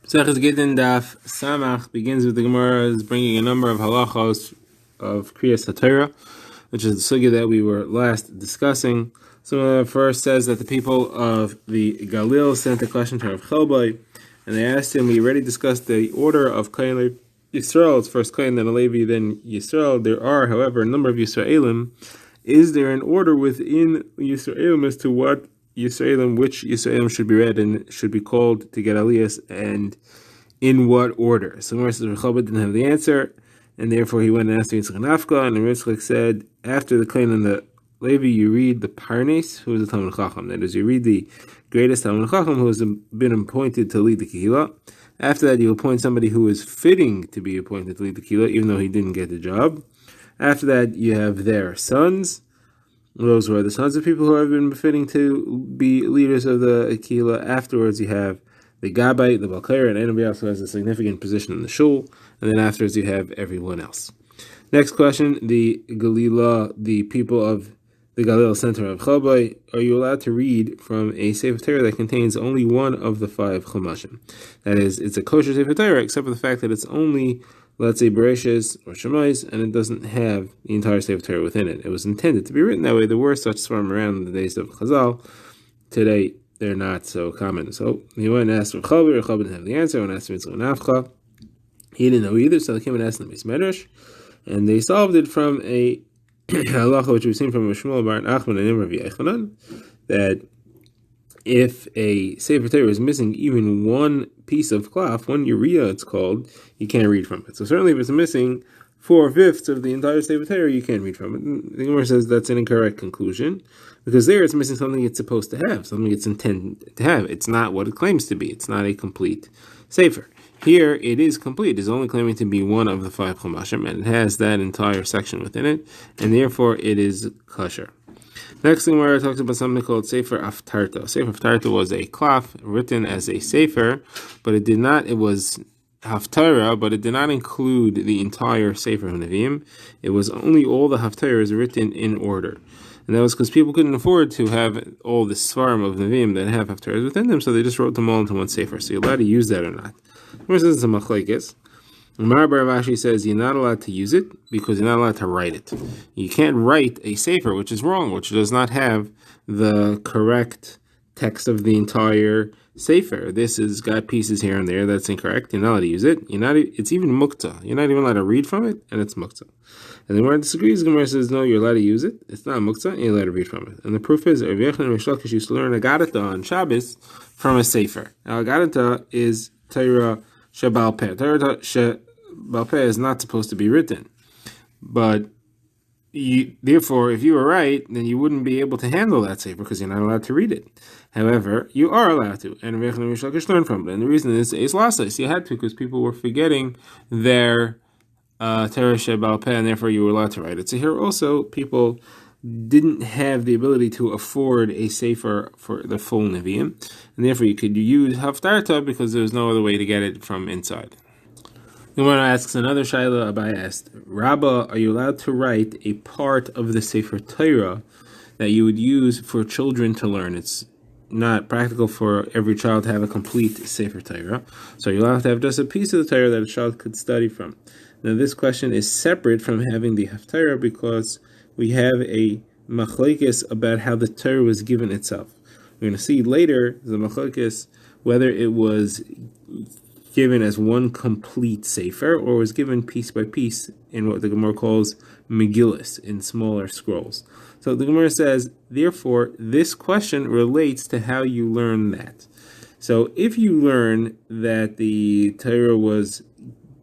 Gittin Daf Samach begins with the Gemara bringing a number of halachos of Kriyas HaTorah, which is the sugya that we were last discussing. So first says that the people of the Galil sent a question to Rav Chelbai, and they asked him, we already discussed the order of Kohen Yisrael. It's first Kohen, then a Levi, then Yisrael. There are, however, a number of Yisraelim. Is there an order within Yisraelim as to what Yisraelim, which Yisraelim should be read and should be called to get aliyas, and in what order? So Gemara says Rechabat didn't have the answer, and therefore he went and asked Yitzchak Nafka, and Yitzchak said, after the Kohen and the Levi, you read the Parnes, who is the Talmud Chacham. That is, you read the greatest Talmud Chacham who has been appointed to lead the Kehillah. After that, you appoint somebody who is fitting to be appointed to lead the Kehillah, even though he didn't get the job. After that, you have their sons. Those were the sons of people who have been befitting to be leaders of the Kehillah. Afterwards, you have the Gabbai, the Balkair, and anybody else who has a significant position in the shul. And then afterwards, you have everyone else. Next question, the Galila, the people of the Galil Center of Chelbai, are you allowed to read from a Sefer Torah that contains only one of the 5 Chumashim? That is, it's a kosher Sefer Torah, except for the fact that it's only, let's say, Bereshis or Shemais, and it doesn't have the entire Sefer Torah within it. It was intended to be written that way. There were such svarim around in the days of Chazal. Today, they're not so common. So he went and asked Rav Chelbai. Rav Chelbai didn't have the answer. When asked Yitzchak Nafka, he didn't know either. So they came and asked the Beis Medrash, and they solved it from a halacha which we've seen from Shmuel bar Nachman and Rav Yechanan, that if a Sefer Torah is missing even one piece of cloth, one urea it's called, you can't read from it. So certainly if it's missing 4/5 of the entire Sefer Torah, you can't read from it. And the Gemara says that's an incorrect conclusion, because there it's missing something it's supposed to have, something it's intended to have. It's not what it claims to be. It's not a complete Sefer. Here it is complete. It's only claiming to be one of the 5 Chumashim, and it has that entire section within it, and therefore it is kosher. Next thing where it talks about something called Sefer Aftarta. Sefer Aftarta was a cloth written as a Sefer, but it was Haftarah, but it did not include the entire Sefer of Nevi'im. It was only all the Haftarahs written in order. And that was because people couldn't afford to have all the Svarim of Nevi'im that have Haftarahs within them, so they just wrote them all into one Sefer. So you're allowed to use that or not. First, this is a machlekes. Mar Bar Avashi says you're not allowed to use it because you're not allowed to write it. You can't write a sefer, which is wrong, which does not have the correct text of the entire sefer. This has got pieces here and there that's incorrect. You're not allowed to use it. It's even mukta. You're not even allowed to read from it, and it's mukta. And the Gemara disagrees. The Gemara says no, you're allowed to use it. It's not mukta, and you're allowed to read from it. And the proof is Rav Yechanan and Rish Lakish used to learn Agadata on Shabbos from a sefer. Now Agadata is Torah Shebal Peh. Torah Shebal Peh is not supposed to be written, but therefore, if you were right, then you wouldn't be able to handle that sefer because you're not allowed to read it. However, you are allowed to, and Rav Yechanan and Rish Lakish learned from it. And the reason is Lasas. You had to because people were forgetting their Torah Shebal Peh, and therefore you were allowed to write it. So here also, people didn't have the ability to afford a sefer for the full Nevi'im, and therefore you could use Haftarta because there was no other way to get it from inside. The Gemara asks another Shaila. Abai asked, Rabbah, are you allowed to write a part of the Sefer Torah that you would use for children to learn? It's not practical for every child to have a complete Sefer Torah, so you're allowed to have just a piece of the Torah that a child could study from. Now this question is separate from having the Haftarah because we have a machlekes about how the Torah was given itself. We're going to see later the machlekes whether it was given as one complete sefer or was given piece by piece in what the Gemara calls megillas, in smaller scrolls. So the Gemara says, therefore, this question relates to how you learn that. So if you learn that the Torah was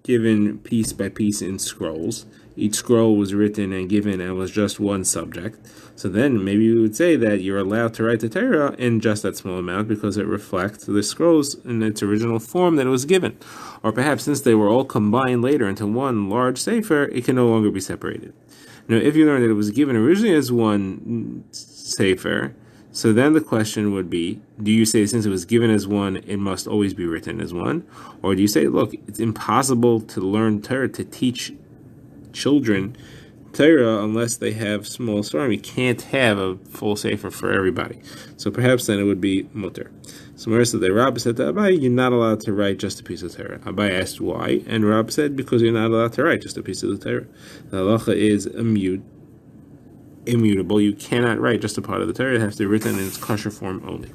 given piece by piece in scrolls, each scroll was written and given and was just one subject, so then maybe you would say that you're allowed to write the Torah in just that small amount because it reflects the scrolls in its original form that it was given. Or perhaps since they were all combined later into one large sefer, it can no longer be separated. Now, if you learn that it was given originally as one sefer, so then the question would be, do you say since it was given as one, it must always be written as one? Or do you say, look, it's impossible to learn Torah, to teach children Torah unless they have small svarim? You can't have a full sefer for everybody. So perhaps then it would be mutter. So Gemara said that Rabbi said to Abai, you're not allowed to write just a piece of Torah. Abai asked why, and Rabbi said because you're not allowed to write just a piece of the Torah. The halacha is immutable. You cannot write just a part of the Torah. It has to be written in its kosher form only.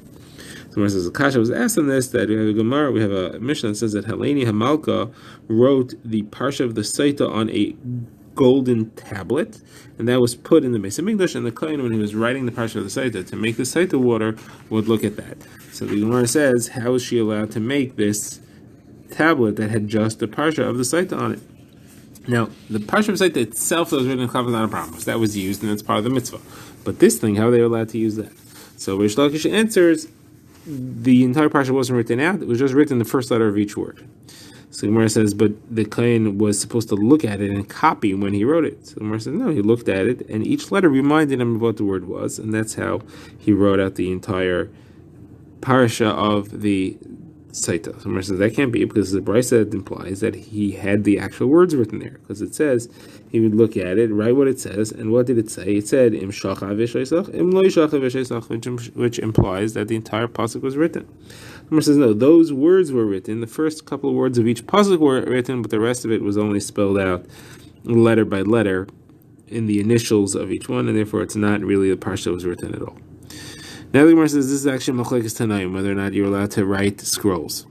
So Gemara says the kasha was asked on this that we have a Gemara, we have a Mishnah that says that Heleni Hamalka wrote the parsha of the Saita on a golden tablet, and that was put in the Beis Hamikdash, and the Kohen, when he was writing the parsha of the Saita to make the Saita water, would look at that. So the Gemara says, how is she allowed to make this tablet that had just the parsha of the Saita on it? Now, the parsha of the Saita itself that was written in Chav is not a problem, because that was used, and it's part of the mitzvah. But this thing, how are they allowed to use that? So Rish Lakish answers, the entire parsha wasn't written out, it was just written the first letter of each word. So Gemara says, but the Kohen was supposed to look at it and copy when he wrote it. So Gemara says, no, he looked at it, and each letter reminded him of what the word was, and that's how he wrote out the entire parasha of the Saita. So Gemara says, that can't be, because the Brisa implies that he had the actual words written there, because it says he would look at it, write what it says, and what did it say? It said, Im shacha v'shaysach, Im lo shacha v'shaysach, which implies that the entire pasuk was written. Gemara says, no, those words were written. The first couple of words of each pasuk were written, but the rest of it was only spelled out letter by letter in the initials of each one, and therefore it's not really the parsha that was written at all. Now the Gemara says this is actually machlekes tanaim, whether or not you're allowed to write scrolls.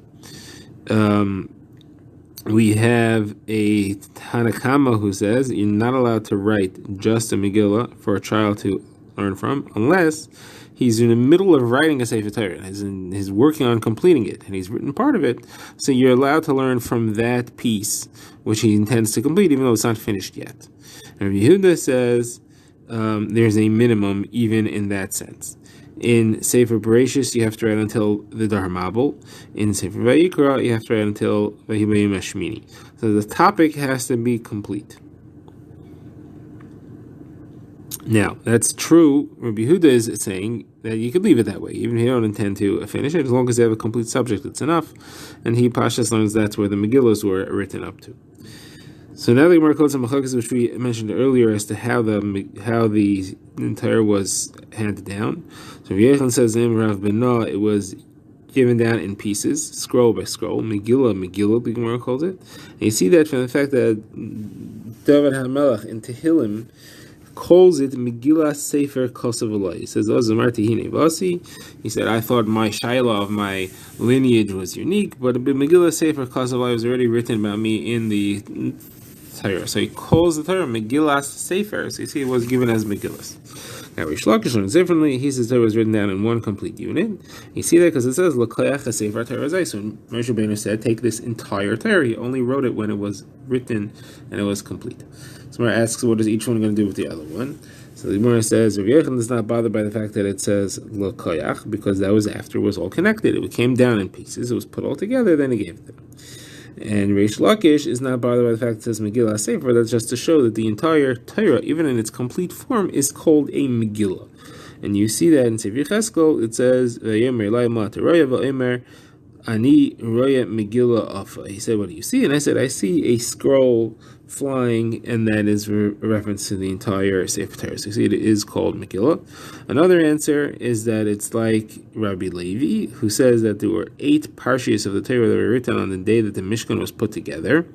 We have a Tanakama who says you're not allowed to write just a Megillah for a child to learn from, unless he's in the middle of writing a Sefer Torah, he's working on completing it, and he's written part of it, so you're allowed to learn from that piece, which he intends to complete, even though it's not finished yet. And Yehuda says there's a minimum even in that sense. In Sefer Bereshis, you have to write until the Dar Mabul. In Sefer Vayikra, you have to write until Vahibayim Hashmini. So the topic has to be complete. Now, that's true. Rabbi Yehuda is saying that you could leave it that way, even if you don't intend to finish it, as long as you have a complete subject, it's enough. And he Pashas learns that's where the Megillos were written up to. So now the Gemara quotes a machlokes which we mentioned earlier as to how the entire was handed down. So Yechon says in Rav Benah it was given down in pieces, scroll by scroll, Megillah, the Gemara calls it. And you see that from the fact that David HaMelech in Tehillim calls it Megillah Sefer Kosav Eloi. He says, he said, I thought my Shaila of my lineage was unique, but Megillah Sefer Kosav Eloi was already written about me in the Torah. So he calls the Torah Megillah Sefer. So you see it was given as Megillah. Now Rish Lakish learns differently. He says Torah was written down in one complete unit. You see that because it says L'koyach Sefer Torah Zay. So Moshe Rabbeinu said, take this entire Torah. He only wrote it when it was written and it was complete. So Gemara asks, what is each one going to do with the other one? So the Gemara says, Rav Yechon is not bothered by the fact that it says L'koyach, because that was after it was all connected. It came down in pieces. It was put all together. Then he gave it to them. And Reish Lakish is not bothered by the fact that it says Megillah Sefer. That's just to show that the entire Torah, even in its complete form, is called a Megillah. And you see that in Sefer Cheskel, it says, V'yemer Elai Ma Teroya V'yemer Ani Roya Megillah Afa. He said, what do you see? And I said, I see a scroll flying, and that is a reference to the entire Sefer Torah. So you see it is called Megillah. Another answer is that it's like Rabbi Levi, who says that there were 8 parshias of the Torah that were written on the day that the Mishkan was put together,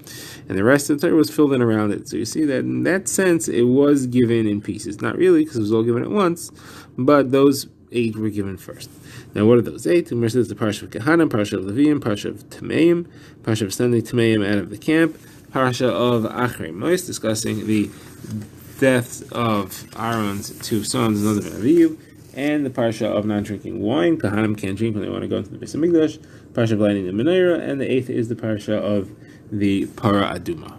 and the rest of the Torah was filled in around it. So you see that in that sense it was given in pieces. Not really, because it was all given at once, but those 8 were given first. Now, what are those 8? The says the Parsha of Kehanim, Parsha of Leviim, Parsha of Tameim, Parsha of sending Tameim out of the camp, Parsha of Achrei Mos, discussing the deaths of Aaron's 2 sons, Nadav and Avihu, and the Parsha of not drinking wine. Kehanim can't drink when they want to go into the Beis Hamikdash. Parsha of lighting the menorah, and the 8th is the Parsha of the Para Aduma.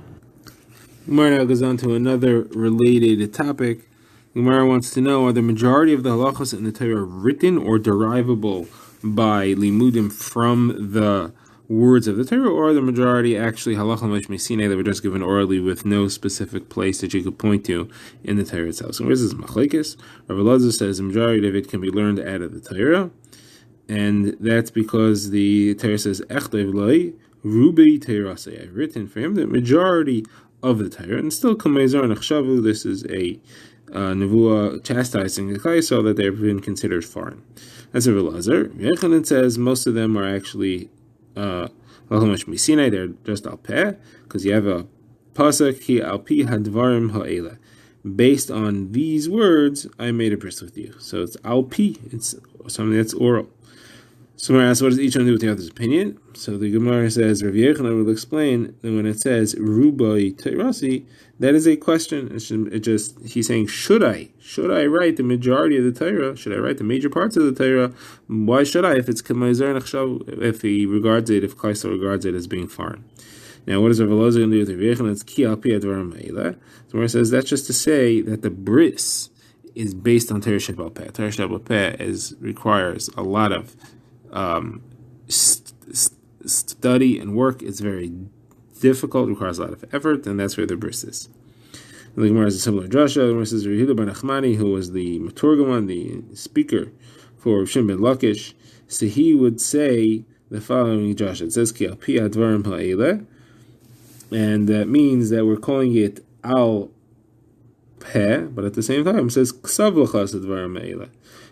Gemara now goes on to another related topic. Gemara wants to know, are the majority of the halachos in the Torah written or derivable by limudim from the words of the Torah, or are the majority actually halacha mishmei that were just given orally with no specific place that you could point to in the Torah itself? So this is machlekes. Rav Elazar says the majority of it can be learned out of the Torah, and that's because the Torah says echtev loi rubi teirasei. I've written for him the majority of the Torah, and still kamezar nechshavu. This is a nevuah chastising the Klal Yisrael that they've been considered foreign. That's a Elazar. Yechanan says most of them are actually they're just al peh, because you have a pasuk ki al pi hadvarim ha'ela. Based on these words, I made a bris with you. So it's al pi. It's something that's oral. Someone asks, what does each one do with the other's opinion? So the Gemara says, Rav Yechanan will explain that when it says rubai teirasi, that is a question. He's saying, should I write the majority of the Torah? Should I write the major parts of the Torah? Why should I? If it's if he regards it, if Kaisar regards it as being foreign. Now, what does Rav Elazar going to do with Rav Yechanan? It's ki al pi advarim ha'ela. The Gemara says that's just to say that the bris is based on Torah shebal peh. Torah shebal peh requires a lot of study and work. It's very difficult, requires a lot of effort, and that's where the bris is. And the Gemara is a similar drasha. The Gemara says Rav Yehuda bar Nachmani, who was the Maturgaman, the speaker for Rav Shimon ben Lakish, so he would say the following drasha. It says ki al pi advarim ha'ela, and that means that we're calling it al peh, but at the same time it says ksav l'chas advarim ha'ela.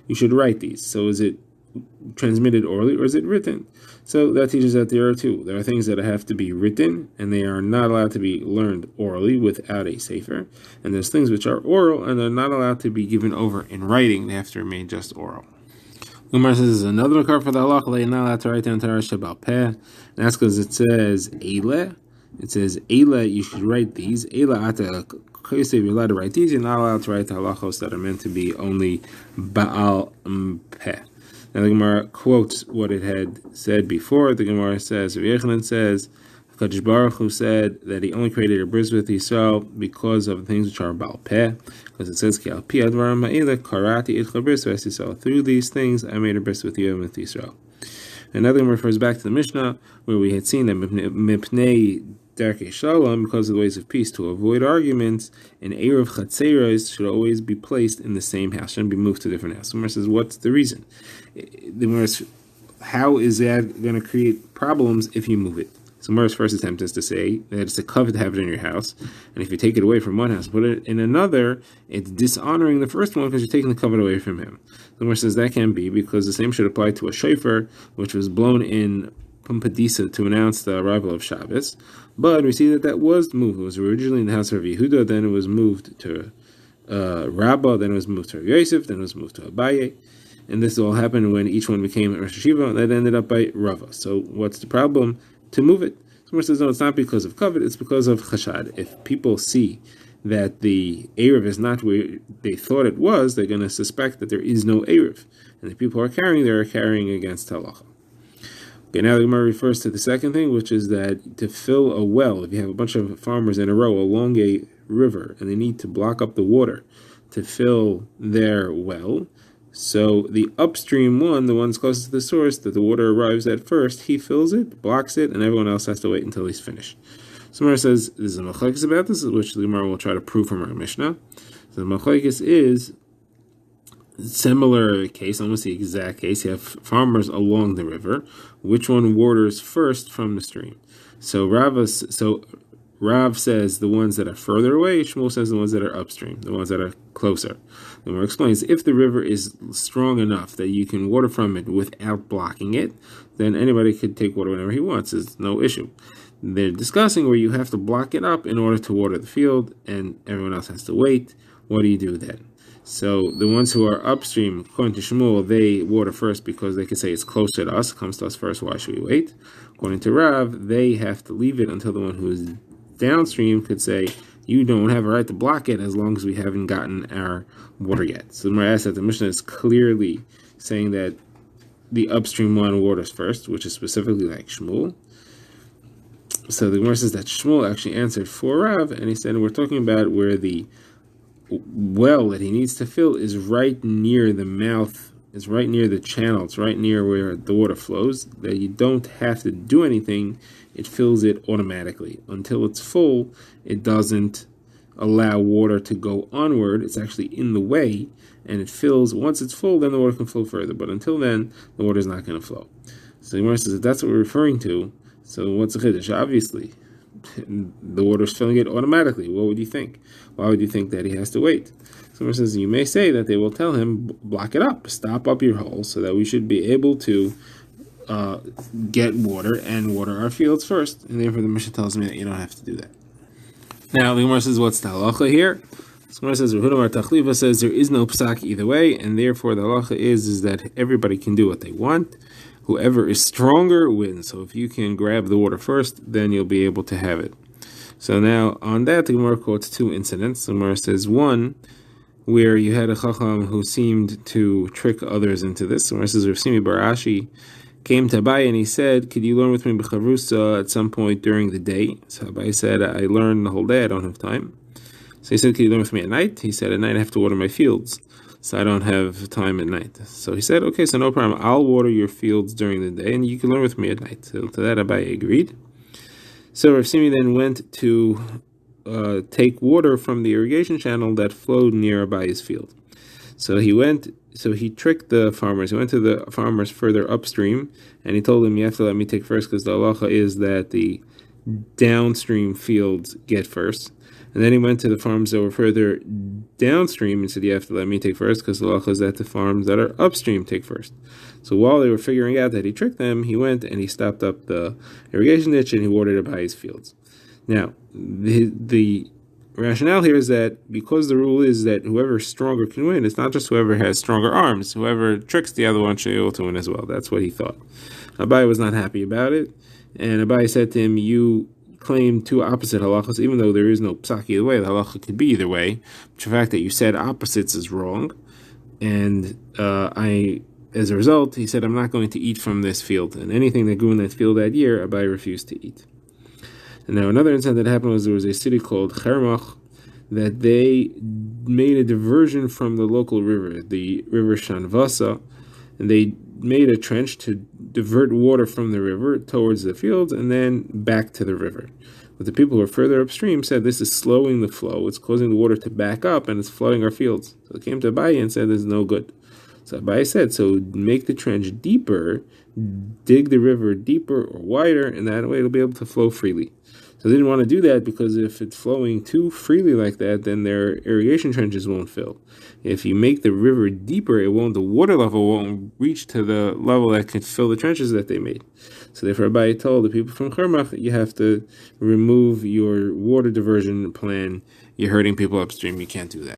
You should write these. So is it transmitted orally or is it written? So that teaches that there are two. There are things that have to be written and they are not allowed to be learned orally without a sefer, and there's things which are oral and they're not allowed to be given over in writing. They have to remain just oral. Umar says there's another makar for the halakha, you're not allowed to write down Torah shebal peh, and that's because it says eile. It says eile, you should write these. Eile ata, you're allowed to write these. You're not allowed to write the halachos that are meant to be only baal peh. Now the Gemara quotes what it had said before. The Gemara says, Rav Yechanan says, Kadosh Baruch Hu said that he only created a bris with Yisrael because of things which are baal peh, because it says, Ki al pi advarim ha'ela karati itcha bris v'Yisrael. Through these things I made a bris with you and with Yisrael. Another one refers back to the Mishnah, where we had seen that mipnei darkei shalom, because of the ways of peace, to avoid arguments, an eruv chatzeros should always be placed in the same house, shouldn't be moved to a different house. Someone says, what's the reason? How is that going to create problems if you move it? So Mara's first attempt is to say that it's a covet to have it in your house, and if you take it away from one house, put it in another, it's dishonoring the first one because you're taking the covet away from him. So Mara says that can be, because the same should apply to a shofar, which was blown in Pumpadisa to announce the arrival of Shabbos, but we see that was moved. It was originally in the house of Yehuda, then it was moved to Rabbah, then it was moved to Rav Yosef, then it was moved to Abaye, and this all happened when each one became a Rosh Hashiva, and that ended up by Rava. So what's the problem to move it? Someone says, no, it's not because of covet, it's because of chashad. If people see that the Erev is not where they thought it was, they're going to suspect that there is no Erev, and the people they're carrying against halacha. Okay, now the Gemara refers to the second thing, which is that to fill a well, if you have a bunch of farmers in a row along a river and they need to block up the water to fill their well, so the upstream one, the one's closest to the source, that the water arrives at first, he fills it, blocks it, and everyone else has to wait until he's finished. So Gemara says, there's a machlekes about this, which the Gemara will try to prove from our Mishnah. So the machlekes is similar case, almost the exact case. You have farmers along the river. Which one waters first from the stream? So Rav says the ones that are further away. Shmuel says the ones that are upstream, the ones that are closer. The Gemara explains, if the river is strong enough that you can water from it without blocking it, then anybody could take water whenever he wants. It's no issue. They're discussing where you have to block it up in order to water the field, and everyone else has to wait. What do you do then? So the ones who are upstream, according to Shmuel, they water first because they can say it's closer to us, it comes to us first, why should we wait? According to Rav, they have to leave it until the one who is downstream could say, you don't have a right to block it as long as we haven't gotten our water yet. So the Gemara asks that the Mishnah is clearly saying that the upstream one waters first, which is specifically like Shmuel. So the Gemara says that Shmuel actually answered for Rav, and he said we're talking about where the well that he needs to fill is right near the mouth, is right near the channel, it's right near where the water flows, that you don't have to do anything, it fills it automatically. Until it's full, it doesn't allow water to go onward, it's actually in the way, and it fills. Once it's full, then the water can flow further, but until then, the water is not going to flow. So the Gemara says, if that's what we're referring to, so what's the chiddush? Obviously, the water is filling it automatically. What would you think? Why would you think that he has to wait? Someone says, you may say that they will tell him, block it up, stop up your hole, so that we should be able to get water and water our fields first. And therefore the Mishnah tells me that you don't have to do that. Now the Gemara says, what's the halacha here? The Gemara says, Rahudamar Tachliva says there is no psak either way, and therefore the halacha is that everybody can do what they want. Whoever is stronger wins. So if you can grab the water first, then you'll be able to have it. So now on that, the Gemara quotes two incidents. The Gemara says one, where you had a chacham who seemed to trick others into this. The Gemara says, Rav Simi bar Ashi came to Abai and he said, could you learn with me b'chavrusa at some point during the day? So Abai said, I learn the whole day, I don't have time. So he said, could you learn with me at night? He said, at night I have to water my fields, so I don't have time at night. So he said, okay, so no problem, I'll water your fields during the day and you can learn with me at night. So to that Abai agreed. So Rav Simi then went to take water from the irrigation channel that flowed near Abai's field. So he tricked the farmers. He went to the farmers further upstream, and he told them, you have to let me take first, because the halacha is that the downstream fields get first. And then he went to the farms that were further downstream and said, you have to let me take first, because the halacha is that the farms that are upstream take first. So while they were figuring out that he tricked them, he went and he stopped up the irrigation ditch and he watered Abai's fields. Now, the rationale here is that because the rule is that whoever is stronger can win, it's not just whoever has stronger arms. Whoever tricks the other one should be able to win as well. That's what he thought. Abai was not happy about it, and Abai said to him, you claim two opposite halachas, even though there is no psak either way. The halacha could be either way. But the fact that you said opposites is wrong, and as a result, he said, I'm not going to eat from this field. And anything that grew in that field that year, Abai refused to eat. And now another incident that happened was there was a city called Chermach that they made a diversion from the local river, the river Shanvasa, and they made a trench to divert water from the river towards the fields and then back to the river. But the people who are further upstream said this is slowing the flow, it's causing the water to back up and it's flooding our fields. So they came to Abai and said this is no good. So Abai said, so make the trench deeper, dig the river deeper or wider, and that way it'll be able to flow freely. So they didn't want to do that because if it's flowing too freely like that, then their irrigation trenches won't fill. If you make the river deeper, the water level won't reach to the level that could fill the trenches that they made. So therefore Abai told the people from Chermach, you have to remove your water diversion plan. You're hurting people upstream, you can't do that.